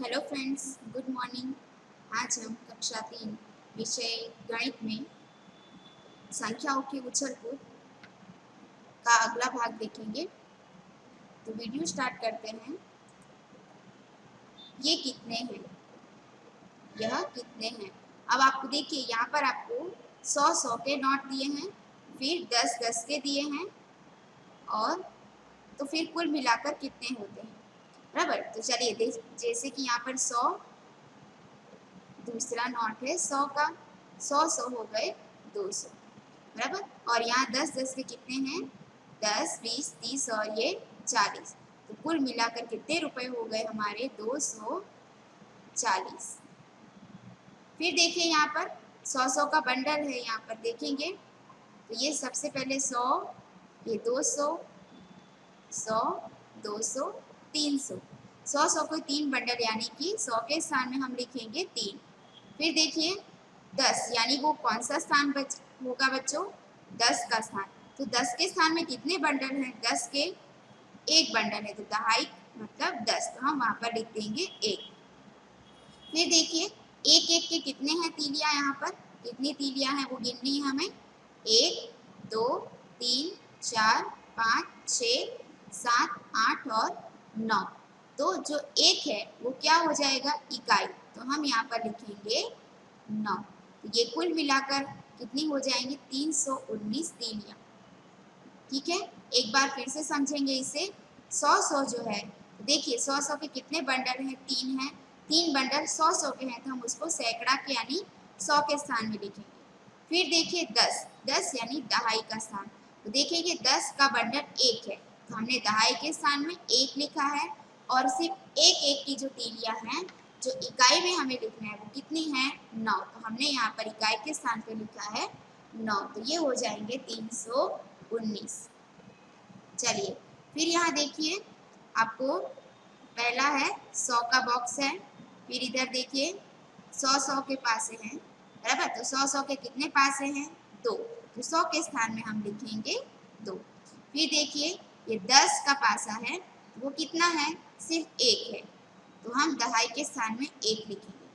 Hello friends, good morning. आज हम कक्षा 3 विषय गणित में संख्याओं के उछल कूद का अगला भाग देखेंगे। तो वीडियो स्टार्ट करते हैं। ये कितने हैं? यह कितने हैं? अब आपको देखिए, यहाँ पर आपको 100 के नोट दिए हैं, फिर 10 के दिए हैं, और तो फिर कुल मिलाकर कितने होते हैं, बराबर। तो चलिए जैसे कि यहाँ पर 100 दूसरा नोट है 100 का, 100 हो गए 200, बराबर। और यहाँ 10 के कितने हैं? 10, 20, 30 और ये 40। तो कुल मिलाकर कितने रुपए हो गए हमारे? 240। फिर देखिए यहाँ पर 100 का बंडल है, यहाँ पर देखेंगे तो ये सबसे पहले 100, ये 200, 100, 200, 300। 100 को 3 बंडल, यानी कि 100 के स्थान में हम लिखेंगे 3। फिर देखिए 10, यानी वो कौन सा स्थान होगा बच्चों? 10 का स्थान। तो 10 के स्थान में कितने बंडल हैं? 10 के एक बंडल है, तो दहाई मतलब 10, तो हम वहां पर लिख देंगे 1। फिर देखिए एक एक के कितने हैं तीलियां, यहाँ पर कितनी तीलियां हैं वो गिननी है हमें। 1, 2, 3, 4, 5, 6, 7, 8 और 9। तो जो एक है वो क्या हो जाएगा? इकाई। तो हम यहाँ पर लिखेंगे 9। तो ये कुल मिलाकर कितनी हो जाएंगी? 319 तीलियां। ठीक है, एक बार फिर से समझेंगे इसे। 100 जो है, देखिए 100 के कितने बंडल हैं? 3 हैं। 3 बंडल 100 के हैं, तो हम उसको सैकड़ा के यानी 100 के स्थान में लिखेंगे। फिर देखिए 10 यानी दहाई का स्थान। तो देखिए 10 का बंडल 1 है, तो हमने दहाई के स्थान में 1 लिखा है। और सिर्फ एक एक की जो तीलियां हैं, जो इकाई में हमें लिखना है, वो कितनी है? 9। तो हमने यहाँ पर इकाई के स्थान पर लिखा है 9। तो ये हो जाएंगे 319। चलिए फिर यहाँ देखिए, आपको पहला है 100 का बॉक्स है। फिर इधर देखिए 100 के पासे हैं, बराबर। तो 100 के कितने पासे हैं? 2। तो 100 के स्थान में हम लिखेंगे 2। फिर देखिए ये 10 का पासा है, वो कितना है? सिर्फ 1 है, तो हम दहाई के स्थान में 1 लिखेंगे।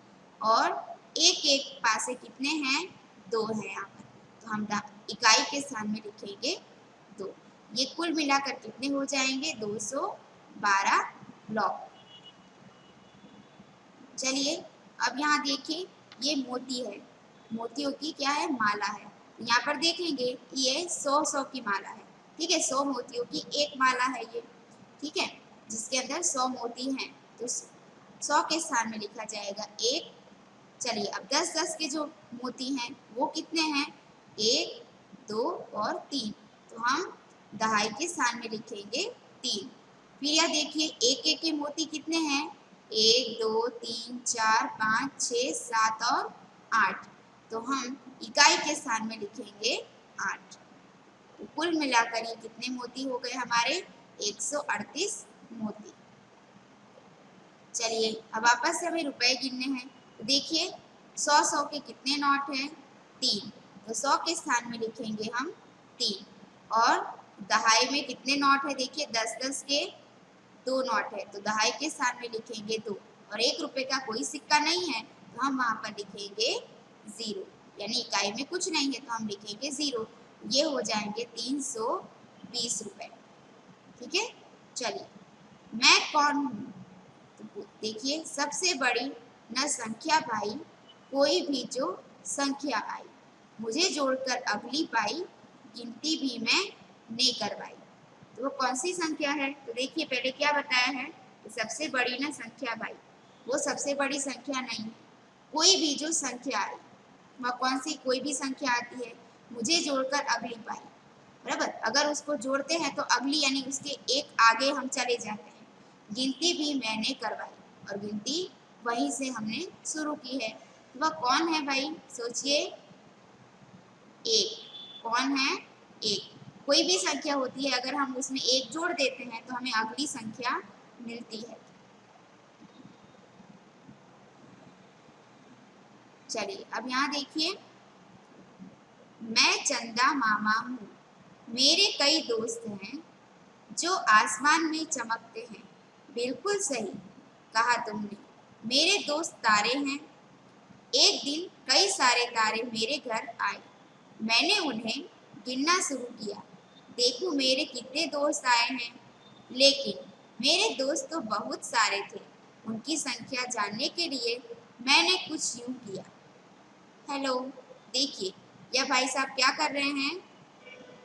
और एक एक पासे कितने हैं? 2 है यहाँ पर, तो हम इकाई के स्थान में लिखेंगे 2। ये कुल मिलाकर कितने हो जाएंगे? 212 लॉग। चलिए अब यहाँ देखिए, ये मोती है, मोतियों की क्या है? माला है। यहाँ पर देखेंगे ये 100 की माला है, ठीक है। 100 मोतियों की एक माला है ये, ठीक है, जिसके अंदर 100 मोती हैं। तो 100 के स्थान में लिखा जाएगा 1। चलिए अब 10 के जो मोती हैं वो कितने हैं? 1, 2 और 3। तो हम दहाई के स्थान में लिखेंगे 3। फिर यह देखिए एक एक के मोती कितने हैं? 1, 2, 3, 4, 5, 6, 7 और 8। तो हम इकाई के स्थान में लिखेंगे 8। तो कुल मिलाकर ये कितने मोती हो गए हमारे? 138 मोती। चलिए अब वापस से हमें रुपए गिनने हैं। तो देखिए 100 के कितने नोट हैं? 3। तो 100 के स्थान में लिखेंगे हम 3। और दहाई में कितने नोट है? देखिए 10 के 2 नोट है, तो दहाई के स्थान में लिखेंगे 2। और 1 रुपए का कोई सिक्का नहीं है, तो हम वहां पर लिखेंगे 0, यानी इकाई में कुछ नहीं है, तो हम लिखेंगे 0। ये हो जाएंगे 320 रुपए। ठीक है। चलिए मैं कौन हूँ? तो देखिए सबसे बड़ी न संख्या भाई, कोई भी जो संख्या आई, मुझे जोड़कर अगली पाई, गिनती भी मैं ने करवाई। तो वो कौन सी संख्या है? तो देखिए पहले क्या बताया है कि सबसे बड़ी ना संख्या भाई, वो सबसे बड़ी संख्या नहीं है। कोई भी जो संख्या आई, वह कौन सी? कोई भी संख्या आती है, मुझे जोड़कर अगली पाई, बराबर। अगर उसको जोड़ते हैं तो अगली यानी उसके एक आगे हम चले जाते हैं। गिनती भी मैंने करवाई, और गिनती वहीं से हमने शुरू की है। तो वह कौन है भाई? सोचिए। एक। कौन है? एक। कोई भी संख्या होती है, अगर हम उसमें एक जोड़ देते हैं तो हमें अगली संख्या मिलती है। चलिए अब यहाँ देखिए, मैं चंदा मामा हूँ, मेरे कई दोस्त हैं जो आसमान में चमकते हैं। बिल्कुल सही कहा तुमने, मेरे दोस्त तारे हैं। एक दिन कई सारे तारे मेरे घर आए। मैंने उन्हें गिनना शुरू किया। देखो मेरे कितने दोस्त आए हैं। लेकिन मेरे दोस्त तो बहुत सारे थे। उनकी संख्या जानने के लिए मैंने कुछ यूं किया। हेलो, देखिए यह भाई साहब क्या कर रहे हैं।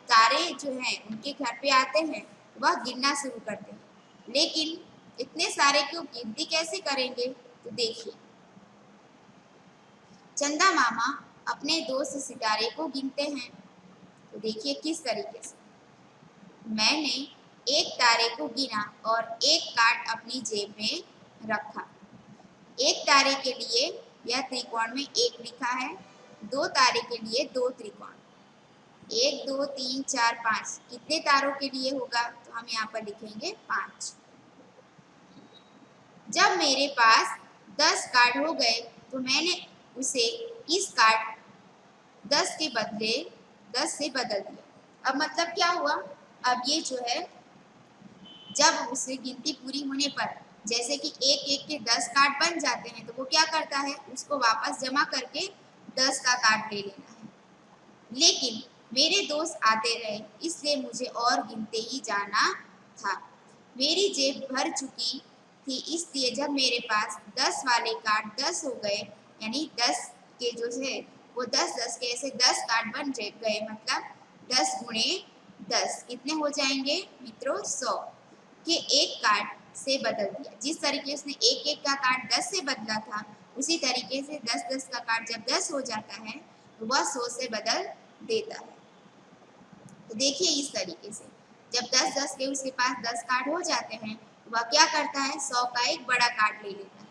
तारे जो हैं उनके घर पे आते हैं, वह गिनना शुरू करते हैं। लेकिन इतने सारे क्यों, गिनती कैसे करेंगे? तो देखिए, चंदा मामा अपने दोस्त सितारे को गिनते हैं। तो देखिए किस तरीके से। मैंने एक तारे को गिना और एक कार्ड अपनी जेब में रखा। एक तारे के लिए यह त्रिकोण में एक लिखा है, दो तारे के लिए दो त्रिकोण, एक दो तीन चार पांच, कितने तारों के लिए होगा? तो हम यहाँ पर लिखेंगे 5। जब मेरे पास 10 कार्ड हो गए तो मैंने उसे इस कार्ड 10 के बदले 10 से बदल दिया। अब मतलब क्या हुआ? अब ये जो है, जब उसे गिनती पूरी होने पर जैसे कि एक एक के 10 कार्ड बन जाते हैं, तो वो क्या करता है, उसको वापस जमा करके 10 का कार्ड ले लेना है। लेकिन मेरे दोस्त आते रहे, इसलिए मुझे और गिनते ही जाना था। मेरी जेब भर चुकी थी, इसलिए जब मेरे पास 10 वाले कार्ड 10 हो गए, यानी 10 के जो है वो 10-10 के ऐसे 10 कार्ड बन गए, मतलब 10 गुणे 10 कितने हो जाएंगे मित्रों? 100 के एक कार्ड से बदल दिया। जिस तरीके से उसने एक एक का कार्ड 10 से बदला था, उसी तरीके से 10-10 का कार्ड जब 10 हो जाता है तो वह 100 से बदल देता है। तो देखिए इस तरीके से जब 10-10 के उसके पास 10 कार्ड हो जाते हैं, तो वह क्या करता है, 100 का एक बड़ा कार्ड ले लेता है।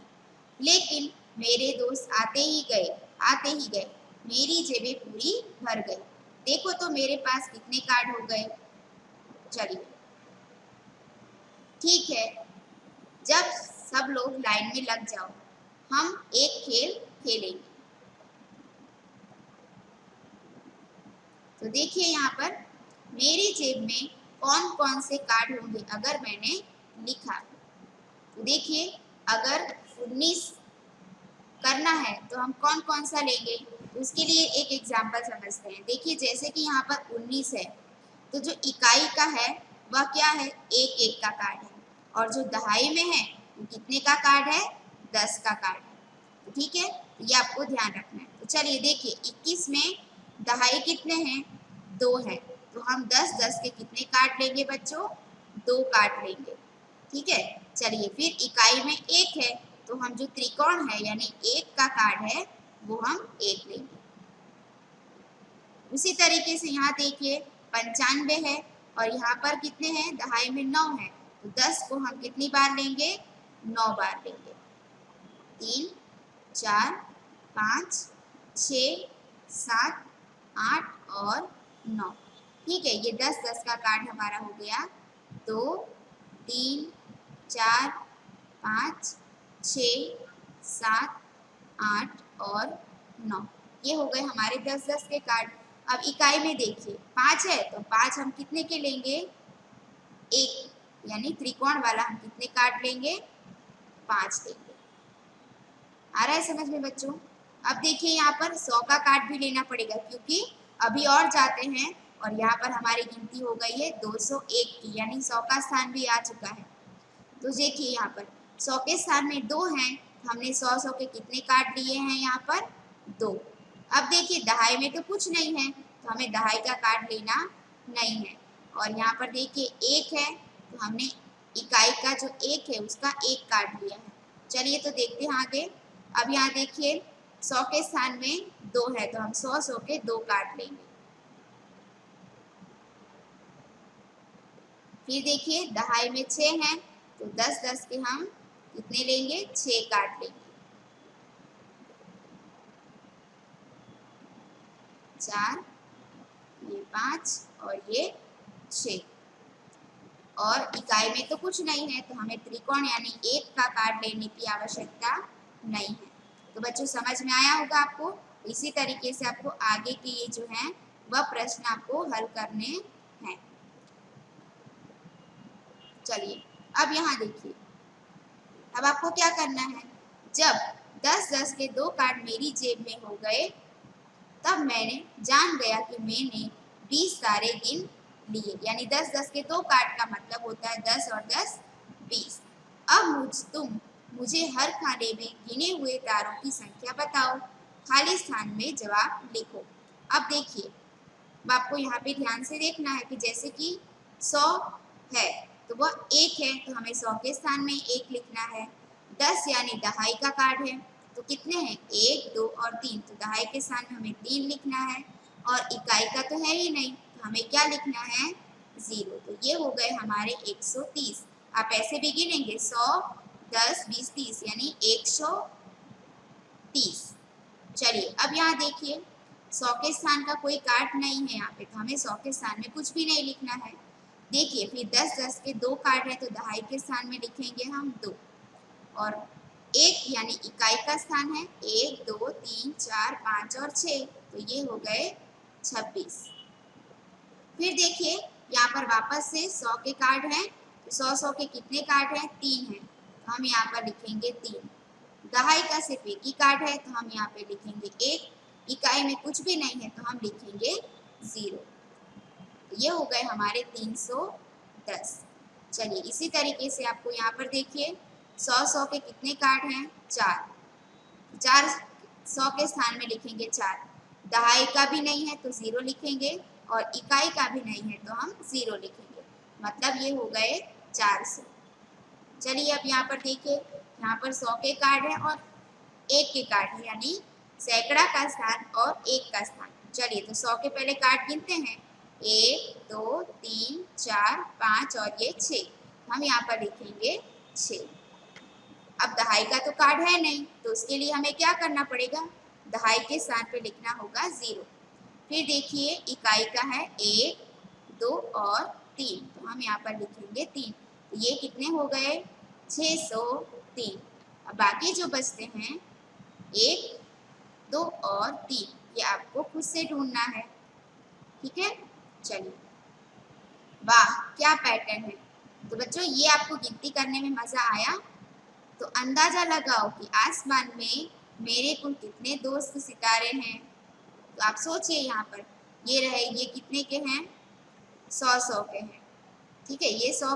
लेकिन मेरे दोस्त आते ही गए, मेरी जेबें पूरी भर गई। देखो तो मेरे पास कितने कार्ड हो गए। चलिए ठीक है, जब सब लोग लाइन में लग जाओ, हम एक खेल खेलेंगे। तो देखिए यहाँ पर मेरी जेब में कौन कौन से कार्ड होंगे अगर मैंने लिखा। तो देखिए अगर 19 करना है तो हम कौन कौन सा लेंगे, उसके लिए एक एग्जाम्पल समझते हैं। देखिए जैसे कि यहाँ पर 19 है, तो जो इकाई का है वह क्या है, एक एक का कार्ड है, और जो दहाई में है वो कितने का कार्ड है, 10 का कार्ड है। तो ठीक है, ये आपको ध्यान रखना है। तो चलिए देखिए 21 में दहाई कितने हैं, 2 हैं, तो हम 10-10 के कितने कार्ड लेंगे बच्चों, 2 कार्ड लेंगे। ठीक है, चलिए फिर इकाई में 1 है, तो हम जो त्रिकोण है यानी 1 का कार्ड है वो हम 1 लेंगे। उसी तरीके से यहाँ देखिए 95 है और यहाँ पर कितने हैं, दहाई में 9 है, तो 10 को हम कितनी बार लेंगे, 9 बार लेंगे। 3 4 5 6 7 8 और 9। ठीक है, ये 10-10 का कार्ड हमारा हो गया। 2 3 4 5 6 7 8 और 9, ये हो गए हमारे 10-10 के कार्ड। अब इकाई में देखिए 5 है, तो 5 हम कितने के लेंगे, 1, यानी त्रिकोण वाला हम कितने कार्ड लेंगे, 5 लेंगे। आ रहा है समझ में बच्चों? अब देखिए यहाँ पर 100 का कार्ड भी लेना पड़ेगा, क्योंकि अभी और जाते हैं और यहाँ पर हमारी गिनती हो गई है 201 की, यानी 100 का स्थान भी आ चुका है। तो देखिए यहाँ पर 100 के स्थान में 2 हैं, तो हमने 100 के कितने कार्ड लिए हैं, यहाँ पर 2। अब देखिए दहाई में तो कुछ नहीं है, तो हमें दहाई का कार्ड लेना नहीं है। और यहाँ पर देखिए 1 है, तो हमने इकाई का जो 1 है उसका 1 कार्ड लिया है। चलिए तो देखते हैं आगे। अब यहाँ देखिए 100 के स्थान में 2 है, तो हम 100 के 2 कार्ड लेंगे। फिर देखिए दहाई में 6 हैं, तो 10-10 के हम कितने लेंगे, 6 कार्ड लेंगे। 4, ये 5 और ये 6। और इकाई में तो कुछ नहीं है, तो हमें त्रिकोण यानी 1 का कार्ड लेने की आवश्यकता नहीं है। तो बच्चों समझ में आया होगा आपको। इसी तरीके से आपको आगे के ये जो है वह प्रश्न आपको हल करने हैं। चलिए अब यहाँ देखिए, अब आपको क्या करना है, जब 10-10 के 2 कार्ड मेरी जेब में हो गए तब मैंने जान गया कि मैंने 20 तारे गिन लिए। यानी 10-10 के 2 कार्ड का मतलब होता है 10 और 10 20। अब तुम मुझे हर खाने में गिने हुए तारों की संख्या बताओ। खाली स्थान में जवाब लिखो। अब देखिए, आपको यहाँ पे ध्यान से देखना है कि जैसे कि 100 है तो वह 1 है, तो हमें 100 के स्थान में 1 लिखना है। 10 यानी दहाई का कार्ड है, तो कितने हैं 1, 2 और 3, तो दहाई के स्थान में हमें 3 लिखना है। और इकाई का तो है ही नहीं, तो हमें क्या लिखना है 0। तो ये हो गए हमारे 130। आप ऐसे भी गिनेंगे 100, 10, 20, 30 यानी 130। चलिए अब यहाँ देखिए 100 के स्थान का कोई कार्ड नहीं है यहाँ पे, तो हमें 100 के स्थान में कुछ भी नहीं लिखना है। देखिए फिर 10-10 के 2 कार्ड है, तो दहाई के स्थान में लिखेंगे हम 2। और 1 यानी इकाई का स्थान है 1, 2, 3, 4, 5 और 6, तो ये हो गए 26। फिर देखिए यहाँ पर वापस से 100 के कार्ड हैं, तो 100 के कितने कार्ड हैं 3 हैं, तो हम यहाँ पर लिखेंगे 3। दहाई का सिर्फ एक ही कार्ड है, तो हम यहाँ पे लिखेंगे 1। इकाई में कुछ भी नहीं है, तो हम लिखेंगे 0। तो ये हो गए हमारे 310। चलिए इसी तरीके से आपको यहाँ पर देखिए 100 के कितने कार्ड हैं 4। 100 के स्थान में लिखेंगे 4। दहाई का भी नहीं है तो 0 लिखेंगे, और इकाई का भी नहीं है तो हम 0 लिखेंगे, मतलब ये हो गए 400। चलिए अब यहाँ पर देखिए, यहाँ पर 100 के कार्ड है और 1 के कार्ड है, यानी सैकड़ा का स्थान और 1 का स्थान। चलिए तो 100 के पहले कार्ड गिनते हैं 1, 2, 3, 4, 5 और ये 6, हम यहाँ पर लिखेंगे 6। अब दहाई का तो कार्ड है नहीं, तो उसके लिए हमें क्या करना पड़ेगा, दहाई के स्थान पे लिखना होगा 0। फिर देखिए इकाई का है 1, 2 और 3, तो हम यहाँ पर लिखेंगे 3। तो ये कितने हो गए 603। अब बाकी जो बचते हैं 1, 2 और 3, ये आपको खुद से ढूंढना है। ठीक है, चलिए। वाह क्या पैटर्न है। तो बच्चों ये आपको गिनती करने में मजा आया, तो अंदाजा लगाओ कि आसमान में मेरे कुल कितने दोस्त सितारे हैं। तो आप सोचिए यहाँ पर ये रहे, ये कितने के हैं 100 के हैं। ठीक है, ये 100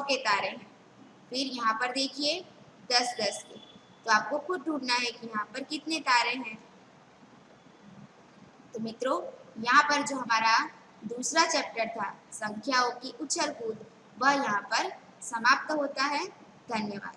के तारे हैं। फिर यहाँ पर देखिए 10-10 के, तो आपको खुद ढूंढना है कि यहाँ पर कितने तारे हैं। तो मित्रों यहाँ पर जो हमारा दूसरा चैप्टर था संख्याओं की उछल कूद, वह यहाँ पर समाप्त होता है। धन्यवाद।